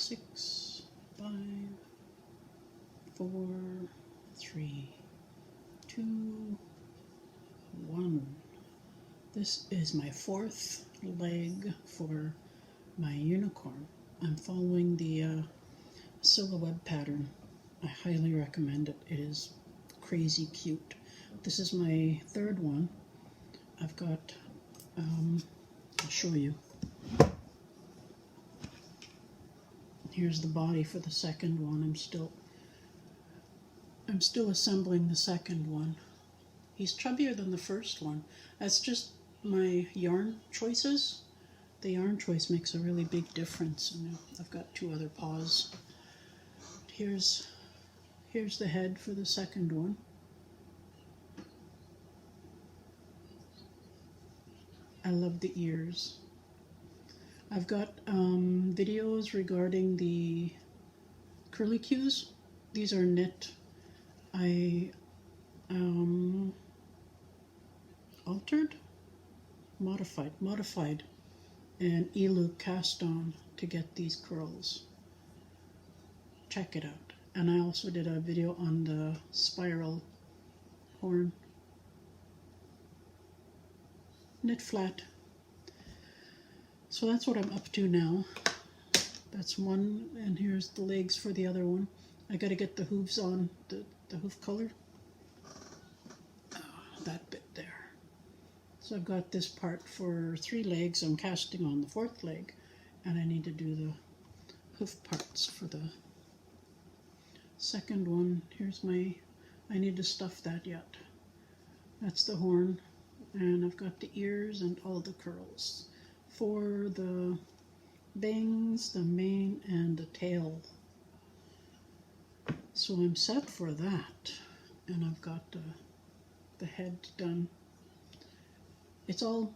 6, 5, 4, 3, 2, 1. This is my fourth leg for my unicorn. I'm following the Lil'wat pattern. I highly recommend it. It is crazy cute. This is my third one. I've got, I'll show you. Here's the body for the second one. I'm still assembling the second one. He's chubbier than the first one. That's just my yarn choices. The yarn choice makes a really big difference. And I've got 2 other paws. Here's the head for the second one. I love the ears. I've got videos regarding the curlicues. These are knit. I modified, and Elu cast on to get these curls. Check it out. And I also did a video on the spiral horn. Knit flat. So that's what I'm up to now. That's one, and here's the legs for the other one. I gotta get the hooves on, the hoof color. That bit there. So I've got this part for 3 legs. I'm casting on the 4th leg, and I need to do the hoof parts for the second one. I need to stuff that yet. That's the horn, and I've got the ears and all the curls for the bangs, the mane, and the tail. So I'm set for that, and I've got the head done. It's all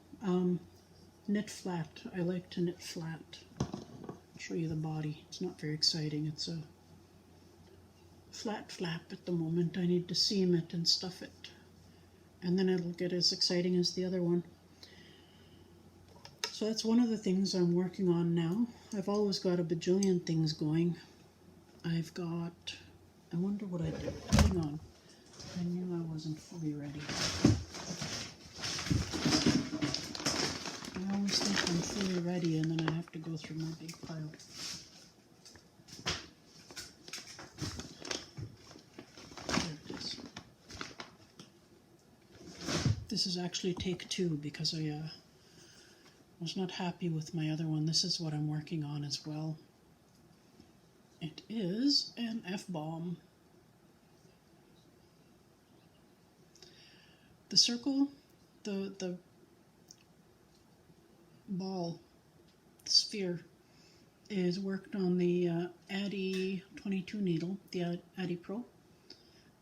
knit flat. I like to knit flat. I'll show you the body. It's not very exciting. It's a flat flap at the moment. I need to seam it and stuff it, and then it'll get as exciting as the other one. So that's one of the things I'm working on now. I've always got a bajillion things going. I wonder what I did. Hang on. I knew I wasn't fully ready. I always think I'm fully ready, and then I have to go through my big pile. There it is. This is actually take 2 because I was not happy with my other one. This is what I'm working on as well. It is an F-bomb. The circle, the ball, sphere, is worked on the Addi 22 needle, the Addi Pro,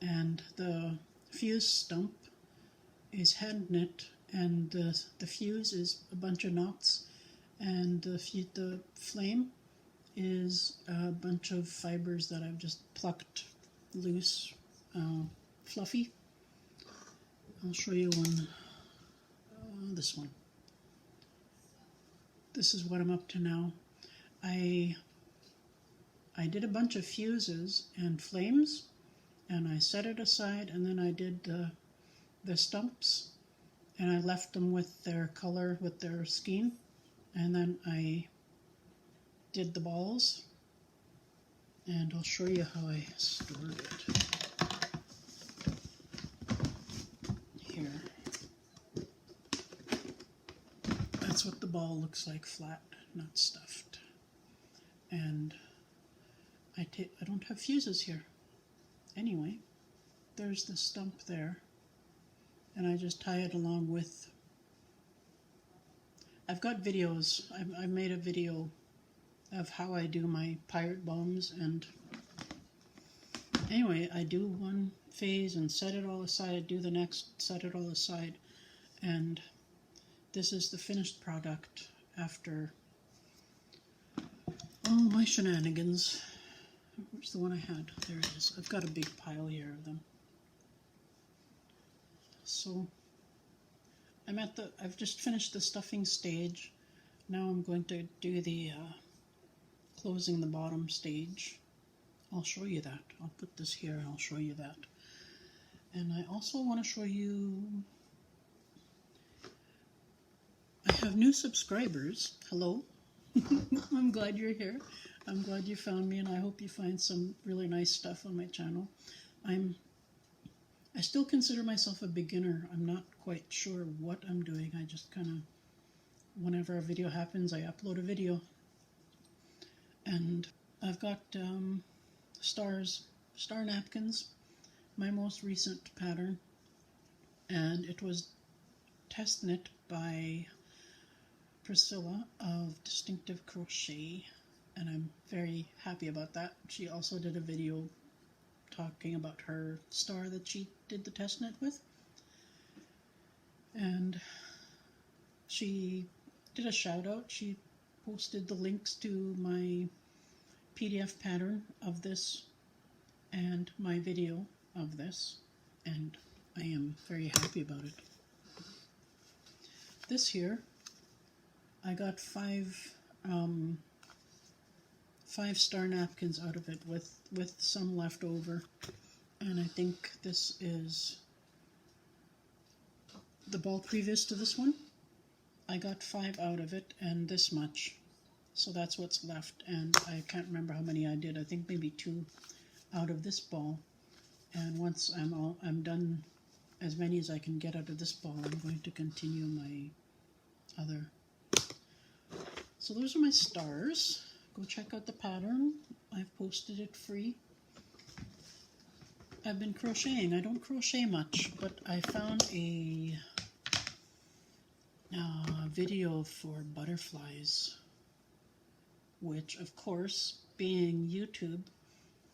and the fuse stump is hand knit, and the fuse is a bunch of knots, and the flame is a bunch of fibers that I've just plucked loose, fluffy. I'll show you one, this one. This is what I'm up to now. I did a bunch of fuses and flames, and I set it aside, and then I did the stumps, and I left them with their color, with their skein, and then I did the balls, and I'll show you how I stored it. Here. That's what the ball looks like, flat, not stuffed. And I don't have fuses here. Anyway, there's the stump there, and I just tie it along with. I've got videos. I made a video of how I do my pirate bombs, and anyway, I do one phase and set it all aside, do the next, set it all aside, and this is the finished product after all my shenanigans. Where's the one I had? There it is. I've got a big pile here of them. So I've just finished the stuffing stage. Now I'm going to do the closing the bottom stage. I'll show you that. I'll put this here and I'll show you that. And I also want to show you, I have new subscribers. Hello. I'm glad you're here. I'm glad you found me, and I hope you find some really nice stuff on my channel. I still consider myself a beginner. I'm not quite sure what I'm doing. I just kind of, whenever a video happens, I upload a video. And I've got star napkins, my most recent pattern, and it was test knit by Priscilla of Distinctive Crochet, and I'm very happy about that. She also did a video talking about her star that she did the test knit with, and she did a shout out. She posted the links to my PDF pattern of this and my video of this, and I am very happy about it. This here, I got five star napkins out of it with some left over, and I think this is the ball previous to this one. I got 5 out of it and this much, so that's what's left, and I can't remember how many I did. I think maybe 2 out of this ball, and once I'm done as many as I can get out of this ball, I'm going to continue my other. So those are my stars. Go check out the pattern. I've posted it free. I've been crocheting. I don't crochet much, but I found a video for butterflies, which, of course, being YouTube,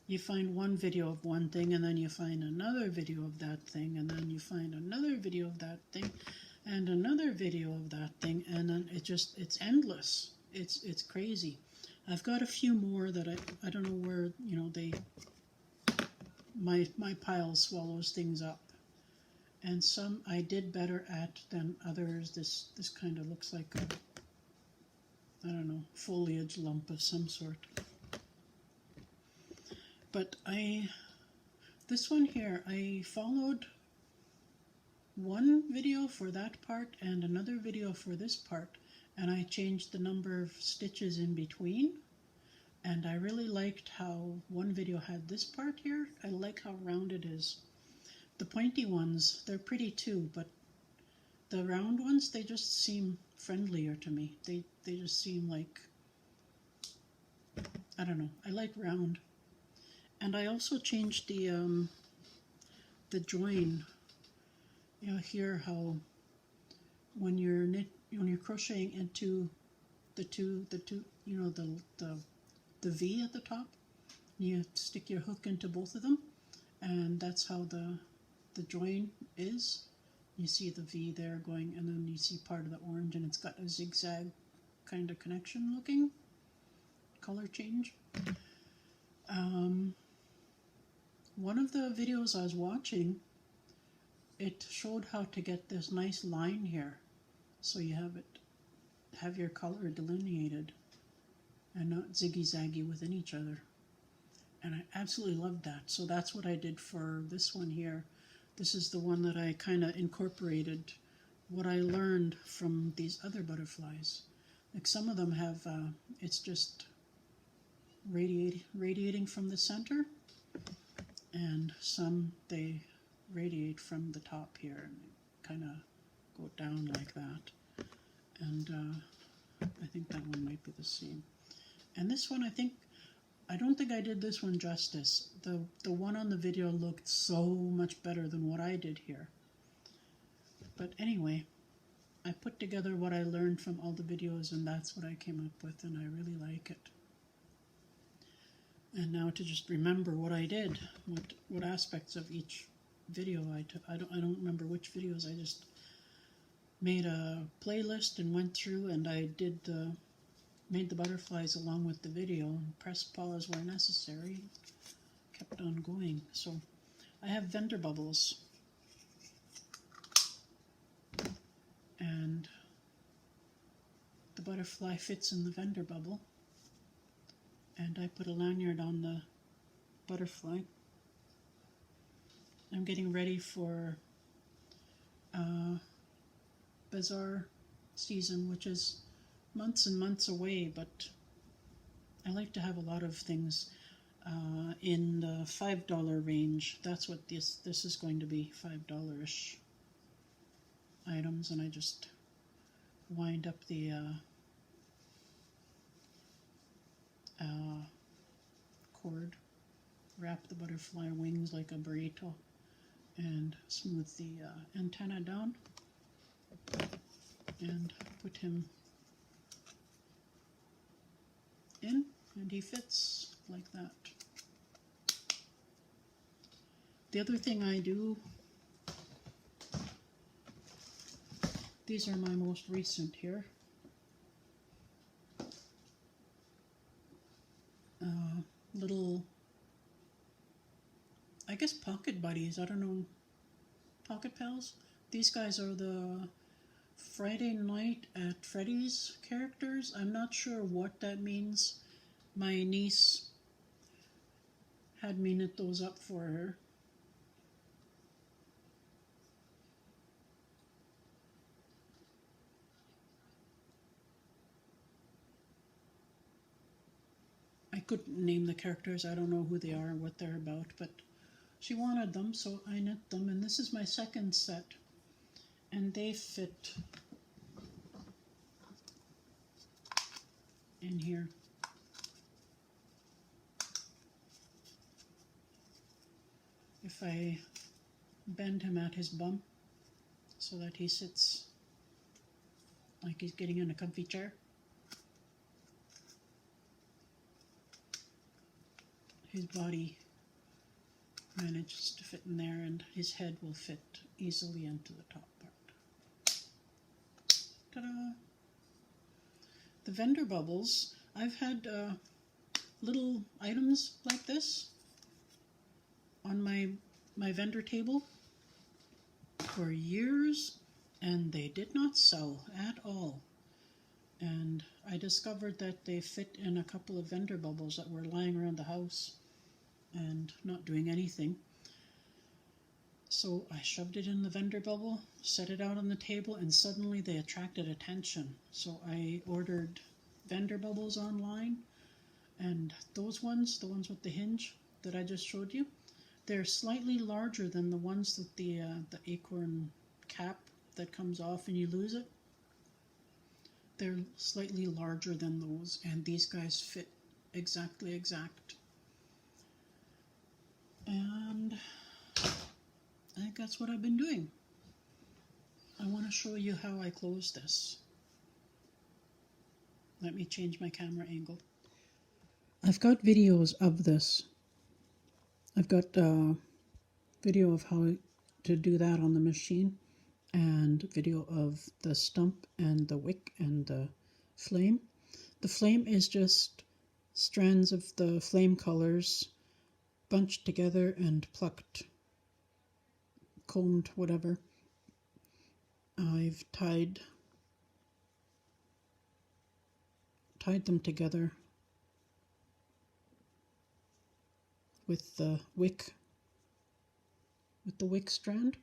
you find one video of one thing, and then you find another video of that thing, and then you find another video of that thing, and another video of that thing, and then it's endless. It's crazy. I've got a few more that I don't know where, you know, my pile swallows things up. And some I did better at than others. This kind of looks like a, I don't know, foliage lump of some sort. But this one here, I followed one video for that part and another video for this part, and I changed the number of stitches in between. And I really liked how one video had this part here. I like how round it is. The pointy ones, they're pretty too, but the round ones, they just seem friendlier to me. They just seem like, I don't know, I like round. And I also changed the join. You know, here how when you're crocheting into the two, you know, the V at the top, you stick your hook into both of them, and that's how the join is. You see the V there going, and then you see part of the orange, and it's got a zigzag kind of connection looking color change. One of the videos I was watching, it showed how to get this nice line here, so you have your color delineated and not ziggy-zaggy within each other. And I absolutely loved that. So that's what I did for this one here. This is the one that I kind of incorporated what I learned from these other butterflies. Like some of them have, it's just radiating from the center, and some they radiate from the top here and kind of go down like that. And I think that one might be the same. And this one, I don't think I did this one justice. The one on the video looked so much better than what I did here. But anyway, I put together what I learned from all the videos, and that's what I came up with, and I really like it. And now to just remember what I did, what aspects of each video I took. I don't remember which videos. I just made a playlist and went through, and I made the butterflies along with the video, and pressed pause where necessary. Kept on going. So I have vendor bubbles, and the butterfly fits in the vendor bubble. And I put a lanyard on the butterfly. I'm getting ready for bazaar season, which is months and months away, but I like to have a lot of things in the $5 range. That's what this is going to be, $5-ish items, and I just wind up the cord, wrap the butterfly wings like a burrito, and smooth the antenna down, and put him in, and he fits like that. The other thing I do, these are my most recent here. Little, I guess, pocket buddies. I don't know, pocket pals. These guys are the Friday Night at Freddy's characters. I'm not sure what that means. My niece had me knit those up for her. I couldn't name the characters. I don't know who they are, what they're about, but she wanted them, so I knit them, and this is my second set, and they fit in here. If I bend him at his bum so that he sits like he's getting in a comfy chair, his body manages to fit in there, and his head will fit easily into the top part. Ta-da! The vendor bubbles, I've had little items like this on my vendor table for years, and they did not sell at all. And I discovered that they fit in a couple of vendor bubbles that were lying around the house and not doing anything. So I shoved it in the vendor bubble, set it out on the table, and suddenly they attracted attention. So I ordered vendor bubbles online, and those ones, the ones with the hinge that I just showed you, they're slightly larger than the ones that the acorn cap that comes off and you lose it. They're slightly larger than those, and these guys fit exact. And I think that's what I've been doing. I want to show you how I close this. Let me change my camera angle. I've got videos of this. I've got a video of how to do that on the machine, and video of the stump and the wick and the flame. The flame is just strands of the flame colors bunched together and plucked, combed, whatever. I've tied them together with the wick strand,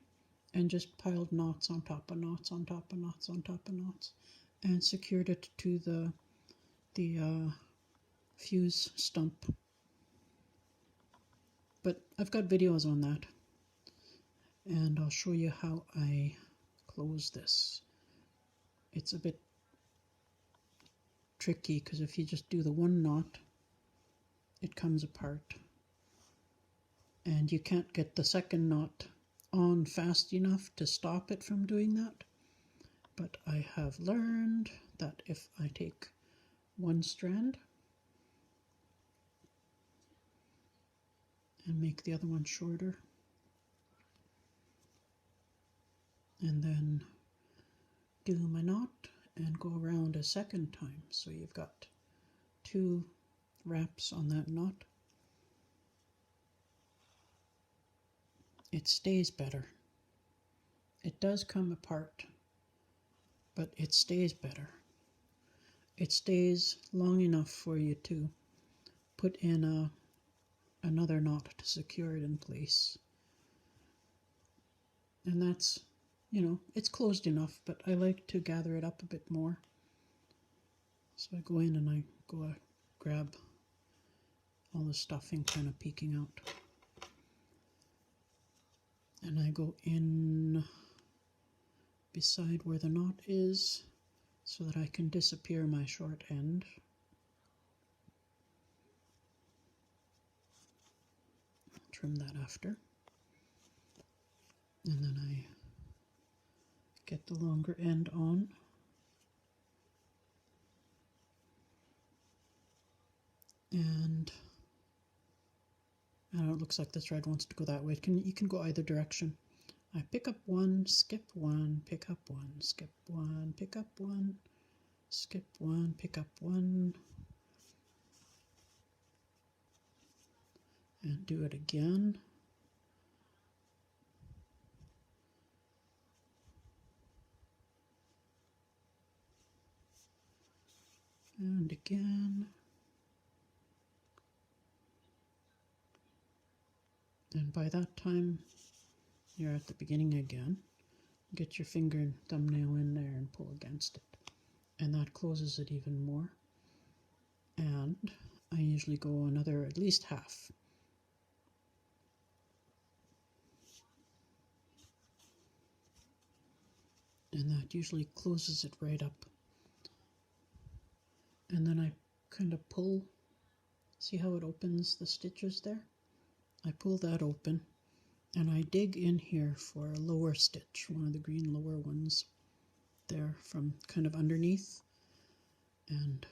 and just piled knots on top of knots on top of knots on top of knots, and secured it to the fuse stump. But I've got videos on that, and I'll show you how I close this. It's a bit tricky because if you just do the one knot, it comes apart, and you can't get the second knot on fast enough to stop it from doing that. But I have learned that if I take one strand and make the other one shorter, and then do my knot and go around a second time, so you've got 2 wraps on that knot, it stays better. It does come apart, but it stays better. It stays long enough for you to put in another knot to secure it in place. And that's, you know, it's closed enough, but I like to gather it up a bit more. So I go in and I go grab all the stuffing kind of peeking out. And I go in beside where the knot is so that I can disappear my short end. Trim that after. And then I get the longer end on. And it looks like the thread wants to go that way. You can go either direction. I pick up one, skip one, pick up one, skip one, pick up one, skip one, pick up one, and do it again. And again. And by that time, you're at the beginning again. Get your finger and thumbnail in there and pull against it. And that closes it even more. And I usually go another at least half. And that usually closes it right up. And then I kind of pull, see how it opens the stitches there? I pull that open and I dig in here for a lower stitch, one of the green lower ones there from kind of underneath, and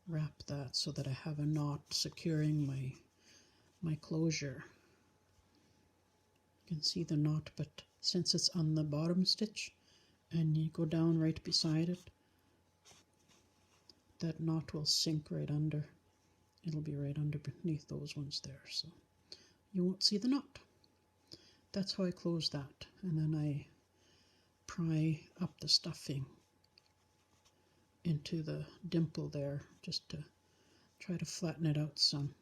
wrap that so that I have a knot securing my closure. You can see the knot, but since it's on the bottom stitch and you go down right beside it, that knot will sink right under. It'll be right underneath those ones there, so you won't see the knot. That's how I close that. And then I pry up the stuffing into the dimple there just to try to flatten it out some.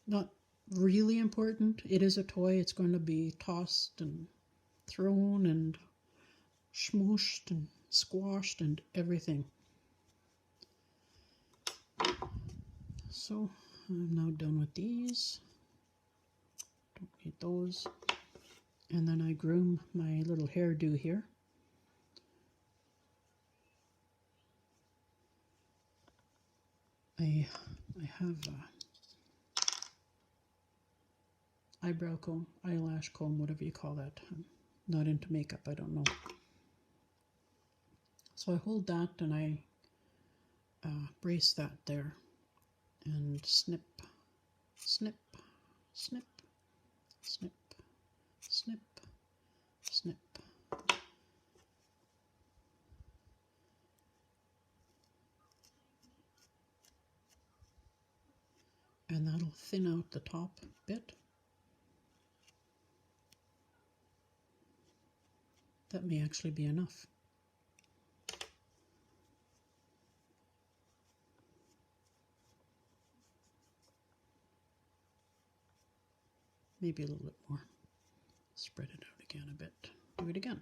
Not really important. It is a toy. It's going to be tossed and thrown and smooshed and squashed and everything. So I'm now done with these. Don't need those. And then I groom my little hairdo here. I have a eyebrow comb, eyelash comb, whatever you call that. I'm not into makeup, I don't know. So I hold that and I brace that there and snip, snip, snip, snip, snip, snip. And that'll thin out the top bit. That may actually be enough. Maybe a little bit more. Spread it out again a bit. Do it again.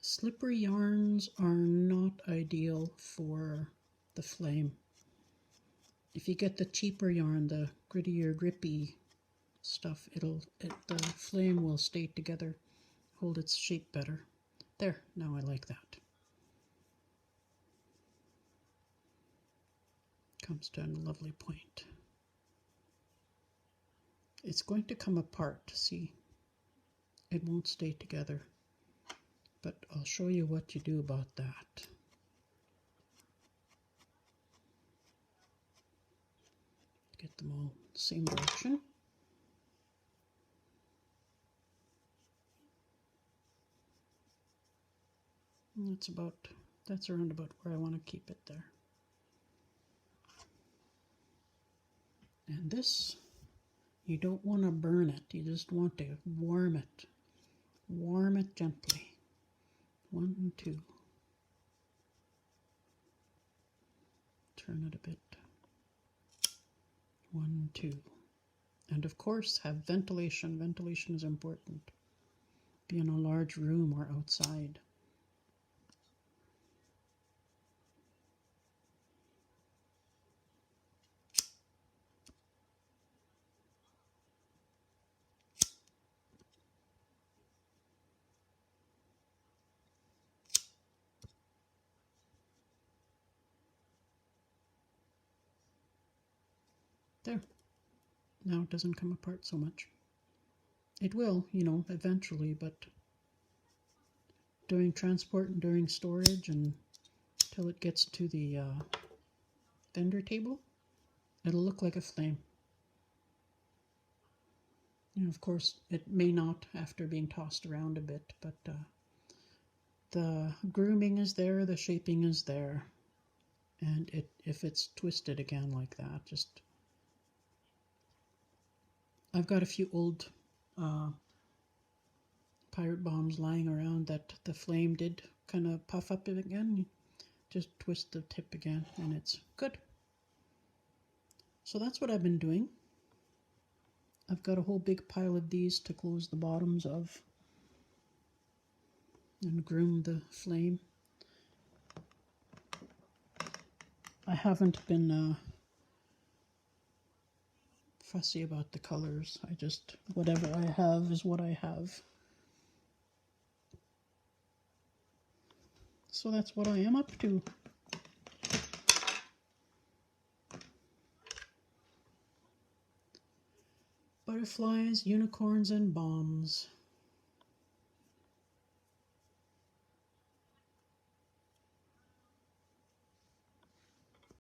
Slippery yarns are not ideal for the flame. If you get the cheaper yarn, the grittier, grippy stuff, the flame will stay together, hold its shape better. There, now I like that. Comes to a lovely point. It's going to come apart, see? It won't stay together. But I'll show you what you do about that. Get them all the same direction. That's around about where I want to keep it there. And this, you don't want to burn it. You just want to warm it. Warm it gently. 1 and 2. Turn it a bit. 1, 2. And of course, have ventilation. Ventilation is important. Be in a large room or outside. There. Now it doesn't come apart so much. It will, eventually, but during transport and during storage and till it gets to the vendor table, it'll look like a flame. Of course, it may not after being tossed around a bit, but the grooming is there, the shaping is there, and if it's twisted again like that, just... I've got a few old pirate bombs lying around that the flame did kind of puff up it again. Just twist the tip again and it's good. So that's what I've been doing. I've got a whole big pile of these to close the bottoms of and groom the flame. I haven't been fussy about the colors. I just, whatever I have is what I have. So that's what I am up to. Butterflies, unicorns, and bombs.